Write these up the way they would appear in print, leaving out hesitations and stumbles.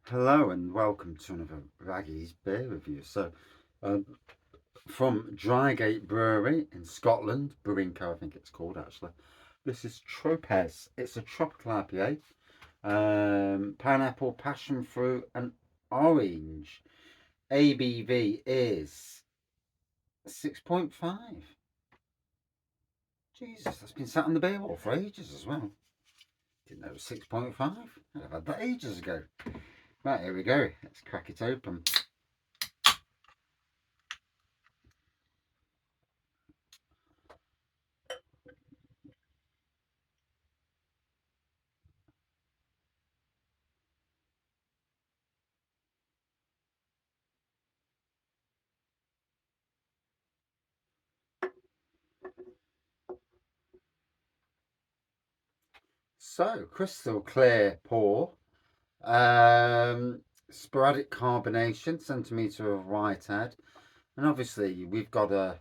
Hello and welcome to another Raggy's beer review. Um, from Drygate Brewery in Scotland, Brewing Co, I think it's called actually. This is Tropes. It's a tropical IPA. Pineapple, passion fruit, and orange. ABV is 6.5. Jesus, that's been sat on the beer wall for ages as well. Didn't know it was 6.5. I'd have had that ages ago. Right, here we go. Let's crack it open. So, crystal clear pour. Sporadic carbonation, centimetre of whitehead. And obviously we've got a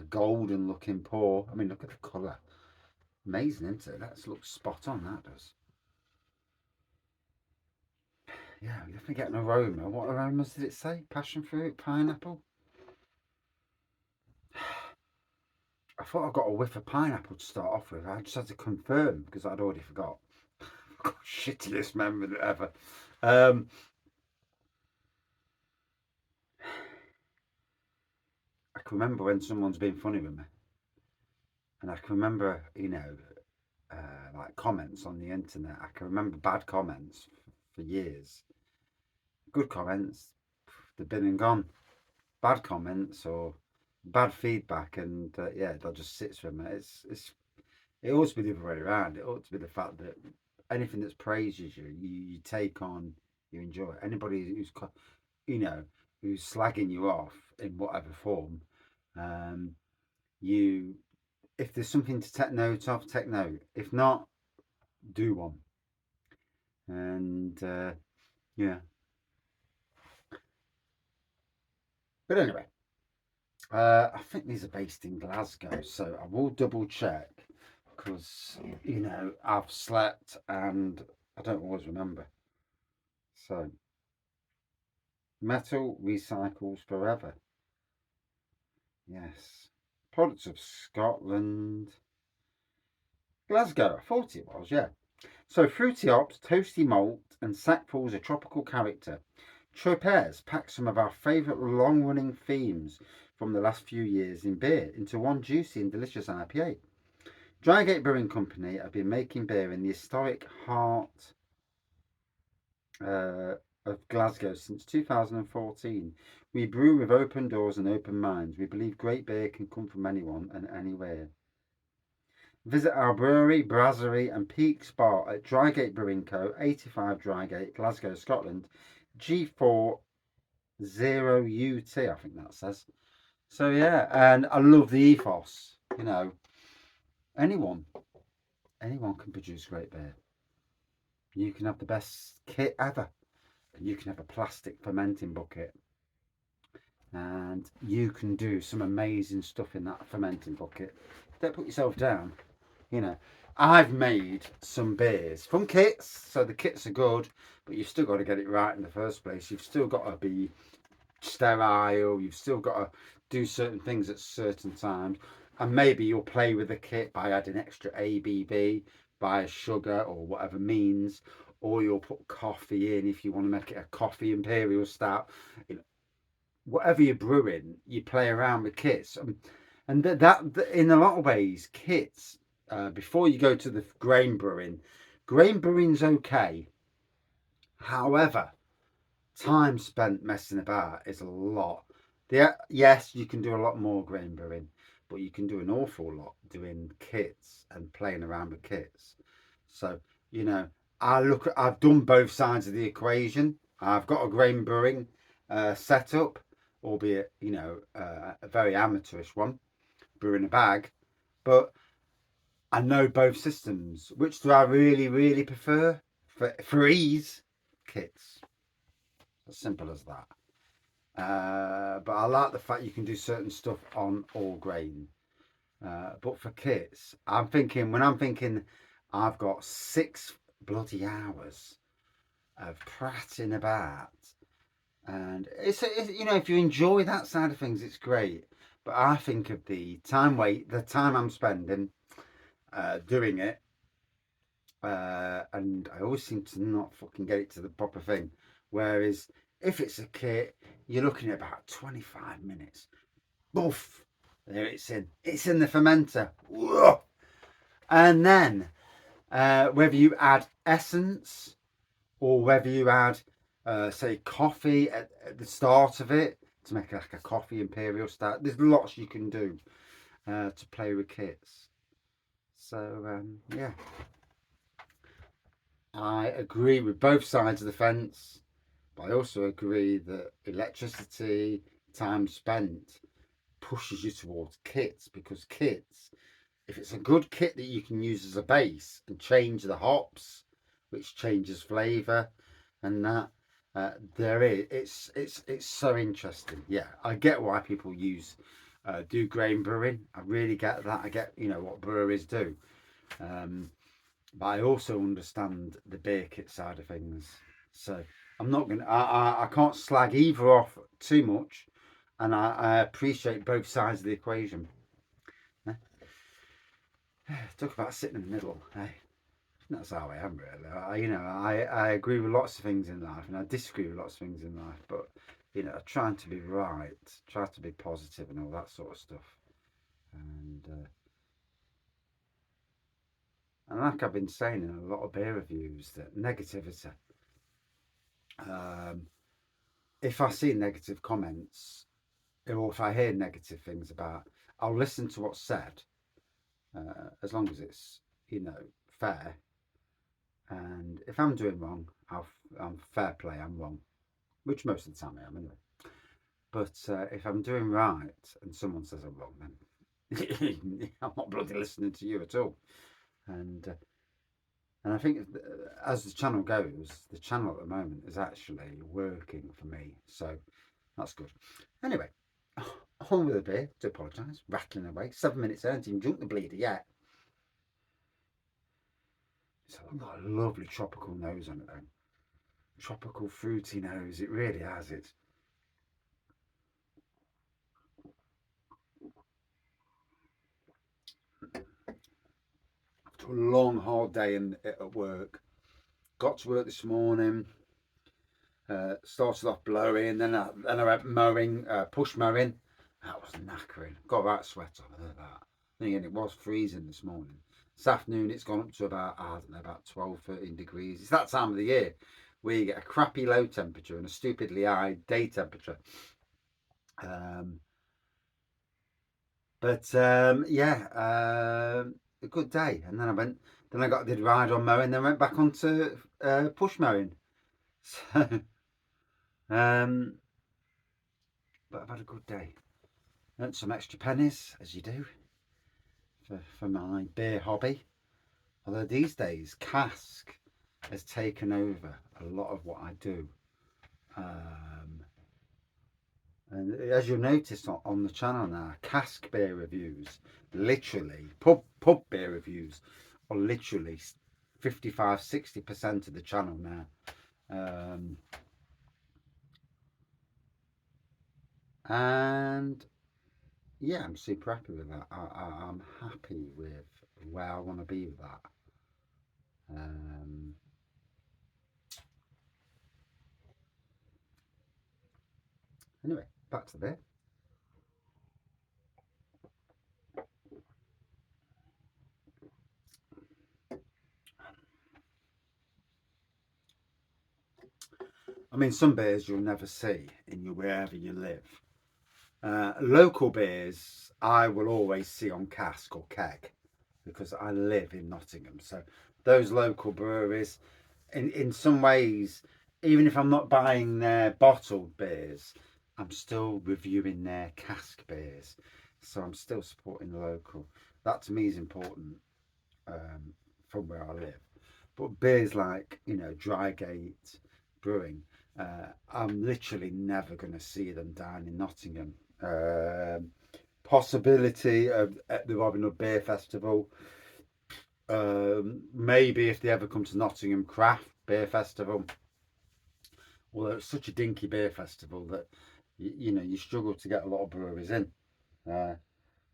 golden looking pour. I mean, look at the colour. Amazing, isn't it? That looks spot on, that does. Yeah, we definitely get an aroma. What aromas did it say? Passion fruit, pineapple? I thought I got a whiff of pineapple to start off with. I just had to confirm because I'd already forgot. Shittiest memory ever. Um, I can remember when someone's been funny with me. And I can remember, like comments on the internet. I can remember bad comments for years. Good comments, they've been and gone. Bad comments or bad feedback, and yeah, that just sits with me. It ought to be the other way around. It ought to be the fact that anything that praises you take on, you enjoy. Anybody you know, who's slagging you off in whatever form, um, you if there's something to take note of, take note. If not, do one. And yeah. But anyway, I think these are based in Glasgow, so I will double check because I've slept and I don't always remember. So metal recycles forever. Yes. Products of Scotland. Glasgow, I thought it was, yeah. So fruity hops, toasty malt, and sackfuls of tropical character. Tropez packs some of our favourite long-running themes from the last few years in beer into one juicy and delicious IPA. Drygate Brewing Company have been making beer in the historic heart uh, of Glasgow since 2014. We brew with open doors and open minds. We believe great beer can come from anyone and anywhere. Visit our brewery, brasserie, and peak spot at Drygate Brewing Co., 85 Drygate, Glasgow, Scotland, G40UT, I think that says. So, yeah, and I love the ethos. Anyone, anyone can produce great beer. You can have the best kit ever. You can have a plastic fermenting bucket, and you can do some amazing stuff in that fermenting bucket. Don't put yourself down. You know, I've made some beers from kits, so the kits are good, but you've still got to get it right in the first place. You've still got to be sterile. You've still got to do certain things at certain times, and maybe you'll play with the kit by adding extra ABV, by sugar or whatever means, or you'll put coffee in if you want to make it a coffee imperial stout. You know, whatever you're brewing, you play around with kits, and that in a lot of ways, kits. Before you go to the grain brewing's okay. However, time spent messing about is a lot. Yes, you can do a lot more grain brewing, but you can do an awful lot doing kits and playing around with kits. So, you know, I've done both sides of the equation. I've got a grain brewing setup, albeit, a very amateurish one, brewing a bag. But I know both systems. Which do I really, really prefer? For ease, kits. As simple as that. But I like the fact you can do certain stuff on all grain. But for kits, when I'm thinking I've got 6 bloody hours of prattling about. And it's you know, if you enjoy that side of things, it's great. But I think of the time I'm spending doing it, and I always seem to not fucking get it to the proper thing. Whereas if it's a kit, you're looking at about 25 minutes. Boof! There it's in. It's in the fermenter. Whoa! And then whether you add essence or whether you add, say, coffee at the start of it to make like a coffee imperial stout. There's lots you can do to play with kits. So yeah, I agree with both sides of the fence, but I also agree that electricity, time spent, pushes you towards kits, because kits, if it's a good kit that you can use as a base and change the hops, which changes flavour and that, there is it's so interesting. Yeah, I get why people do grain brewing. I really get that. I get, you know, what breweries do, but I also understand the beer kit side of things. So I'm not gonna I can't slag either off too much, and I appreciate both sides of the equation. Talk about sitting in the middle. Hey, that's how I am, really. I agree with lots of things in life, and I disagree with lots of things in life. But you know, trying to be right, try to be positive, and all that sort of stuff. And like I've been saying in a lot of beer reviews, that negativity. Um, if I see negative comments, or if I hear negative things about, I'll listen to what's said, as long as it's, you know, fair. And if I'm doing wrong, I'm fair play. I'm wrong, which most of the time I am anyway. But if I'm doing right and someone says I'm wrong, then I'm not bloody listening to you at all. And I think as the channel goes, the channel at the moment is actually working for me, so that's good. Anyway, on with the beer. Do apologise, rattling away. 7 minutes. I haven't even drunk the bleeder yet. It's got a lovely tropical nose on it, though. Tropical fruity nose. It really has. It. After a long, hard day at work, got to work this morning. Started off blowing, then I went mowing, push mowing. That was knackering. Got that sweat on that. Then again, it was freezing this morning. This afternoon, it's gone up to about, I don't know, about 12, 13 degrees. It's that time of the year where you get a crappy low temperature and a stupidly high day temperature. Yeah, a good day. And then I did ride on mowing, then went back onto push mowing. So, but I've had a good day. Earned some extra pennies, as you do, for my beer hobby. Although these days, cask has taken over a lot of what I do. And as you'll notice on the channel now, cask beer reviews, literally, pub beer reviews are literally 55-60% of the channel now. And yeah, I'm super happy with that. I'm happy with where I want to be with that. Anyway, back to the beer. I mean, some beers you'll never see in wherever you live. Local beers I will always see on cask or keg because I live in Nottingham. So those local breweries, in some ways, even if I'm not buying their bottled beers, I'm still reviewing their cask beers. So I'm still supporting the local. That to me is important, from where I live. But beers like, you know, Drygate Brewing, I'm literally never going to see them down in Nottingham. Possibility of at the Robin Hood Beer Festival. Maybe if they ever come to Nottingham Craft Beer Festival. Although it's such a dinky beer festival that you know you struggle to get a lot of breweries in. Uh,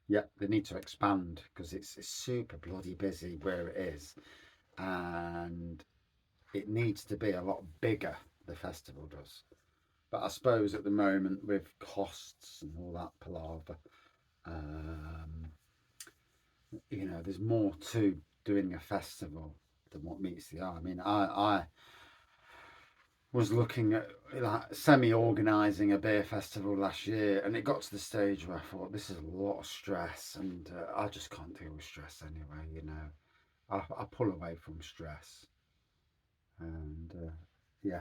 yeah, they need to expand because it's super bloody busy where it is, and it needs to be a lot bigger. The festival does, but I suppose at the moment with costs and all that palaver, um, you know, there's more to doing a festival than what meets the eye. I mean, I was looking at like semi-organising a beer festival last year, and it got to the stage where I thought this is a lot of stress, and I just can't deal with stress anyway. You know, I pull away from stress, and yeah,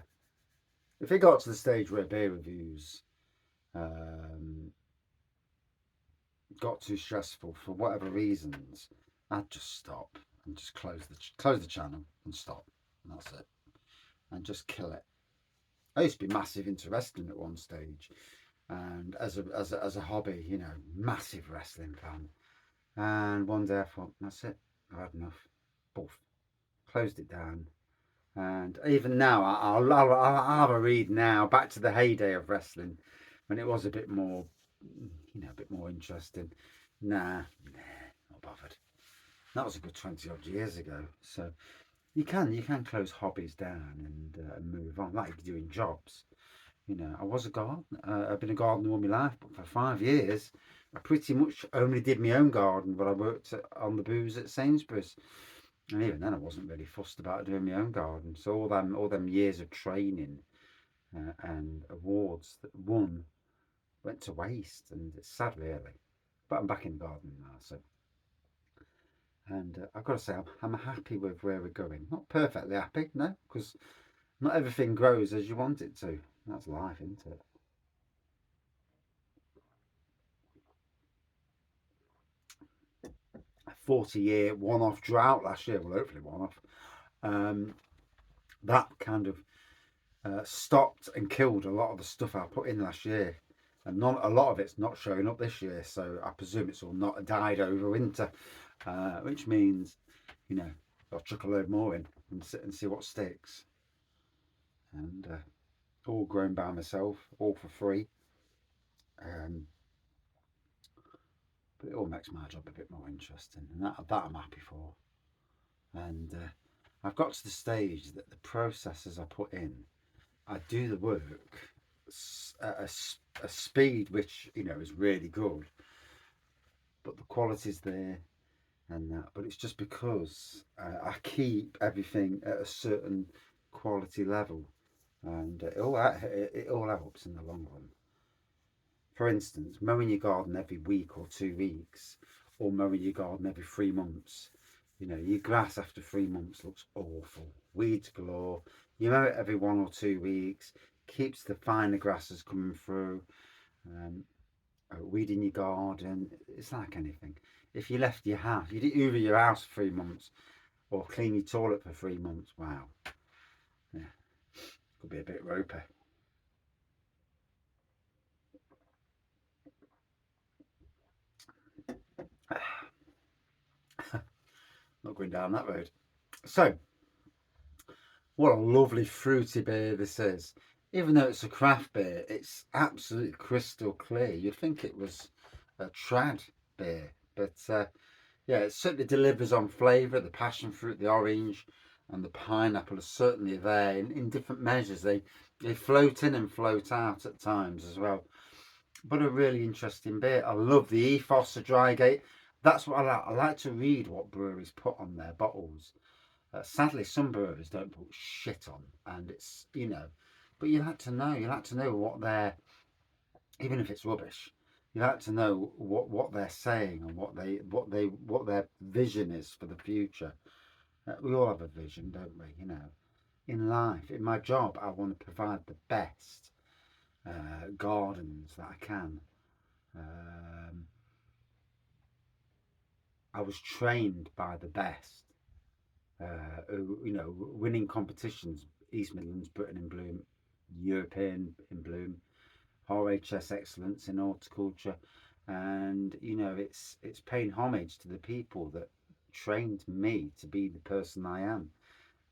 if it got to the stage where beer reviews um, got too stressful for whatever reasons, I'd just stop and just close the channel and stop, and that's it, and just kill it. I used to be massive into wrestling at one stage, and as a hobby, you know, massive wrestling fan. And one day I thought, that's it, I've had enough. Boof, closed it down. And even now, I'll have a read now, back to the heyday of wrestling, when it was a bit more, you know, a bit more interesting. Nah, not bothered. That was a good 20 odd years ago. So you can close hobbies down and move on, like you do in jobs. You know, I was a gardener. I've been a gardener all my life, but for 5 years, I pretty much only did my own garden. But I worked on the booze at Sainsbury's, and even then, I wasn't really fussed about doing my own garden. So all them years of training and awards that won went to waste, and it's sad, really. But I'm back in gardening now, so and I've got to say I'm happy with where we're going. Not perfectly happy, no, because not everything grows as you want it to. That's life, isn't it? 40-year one-off drought last year. Well, hopefully one-off. Um, that kind of stopped and killed a lot of the stuff I put in last year, and a lot of it's not showing up this year. So I presume it's all not died over winter, which means, you know, I'll chuck a load more in and see what sticks. And all grown by myself, all for free. Um, but it all makes my job a bit more interesting, and that I'm happy for. And I've got to the stage that the processes I put in, I do the work at a speed which, you know, is really good, but the quality's there and that. But it's just because I keep everything at a certain quality level, and it all helps in the long run. For instance, mowing your garden every week or 2 weeks, or mowing your garden every 3 months. You know, your grass after 3 months looks awful. Weeds galore. You mow it every 1 or 2 weeks, keeps the finer grasses coming through. Um, Weeding your garden, it's like anything. If you left your house, you didn't hoover your house for 3 months or clean your toilet for 3 months, wow. Yeah, could be a bit ropey. Not going down that road. So, what a lovely fruity beer this is. Even though it's a craft beer, it's absolutely crystal clear. You'd think it was a trad beer. But yeah, it certainly delivers on flavour. The passion fruit, the orange, and the pineapple are certainly there in different measures. They float in and float out at times as well. But a really interesting beer. I love the ethos of Drygate. That's what I like. I like to read what breweries put on their bottles. Sadly, some breweries don't put shit on, and it's, you know, but you like to know. You like to know what they're, even if it's rubbish. You like to know what they're saying and what their vision is for the future. We all have a vision, don't we? You know, in life, in my job, I want to provide the best gardens that I can. Um, I was trained by the best, who, you know, winning competitions, East Midlands, Britain in Bloom, European in Bloom, RHS Excellence in Horticulture, and you know, it's paying homage to the people that trained me to be the person I am.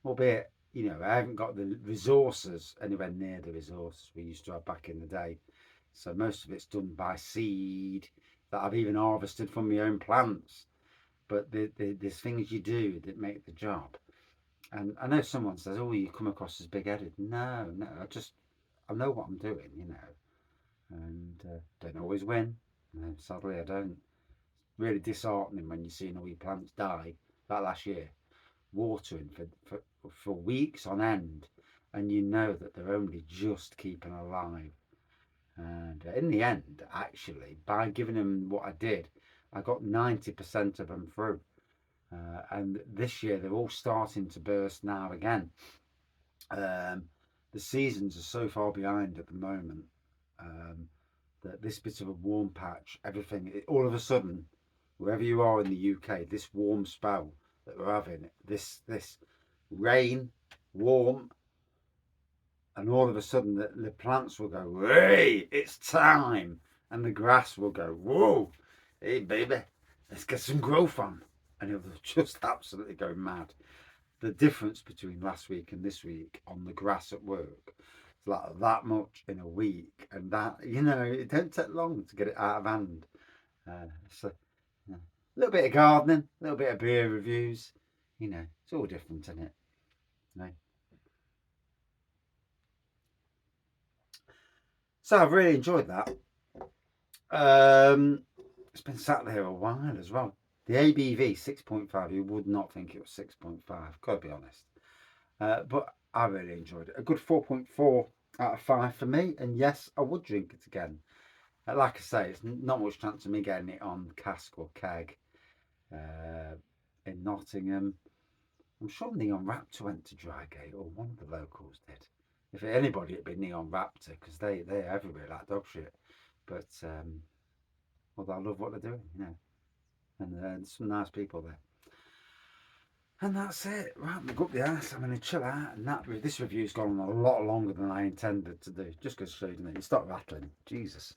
Albeit, you know, I haven't got the resources anywhere near the resources we used to have back in the day. So most of it's done by seed that I've even harvested from my own plants. But there's things you do that make the job. And I know someone says, "Oh, you come across as big-headed." No, no, I know what I'm doing, you know, and don't always win. No, sadly, I don't. Really disheartening when you're seeing all your plants die. Like last year, watering for weeks on end, and you know that they're only just keeping alive. And in the end, actually, by giving them what I did, I got 90% of them through. And this year, they're all starting to burst now again. The seasons are so far behind at the moment um, that this bit of a warm patch, everything, all of a sudden, wherever you are in the UK, this warm spell that we're having, this rain, warm, and all of a sudden the plants will go, hey, it's time. And the grass will go, whoa, hey, baby, let's get some growth on. And it'll just absolutely go mad. The difference between last week and this week on the grass at work, it's like that much in a week. And that, you know, it don't take long to get it out of hand. So, yeah. A little bit of gardening, a little bit of beer reviews. You know, it's all different, isn't it? You know? So I've really enjoyed that. It's been sat there a while as well. The ABV 6.5. You would not think it was 6.5. Got to be honest. But I really enjoyed it. A good 4.4 out of 5 for me. And yes, I would drink it again. Like I say, it's not much chance of me getting it on cask or keg in Nottingham. I'm sure Neon Raptor went to Drygate, or one of the locals did. If anybody, it'd be Neon Raptor, because they're everywhere like dog shit. But well, I love what they're doing, you know, and some nice people there. And that's it. Right, we'll go up the arse. I'm going to chill out. And this review's gone on a lot longer than I intended to do. Just because you know, you start rattling. Jesus.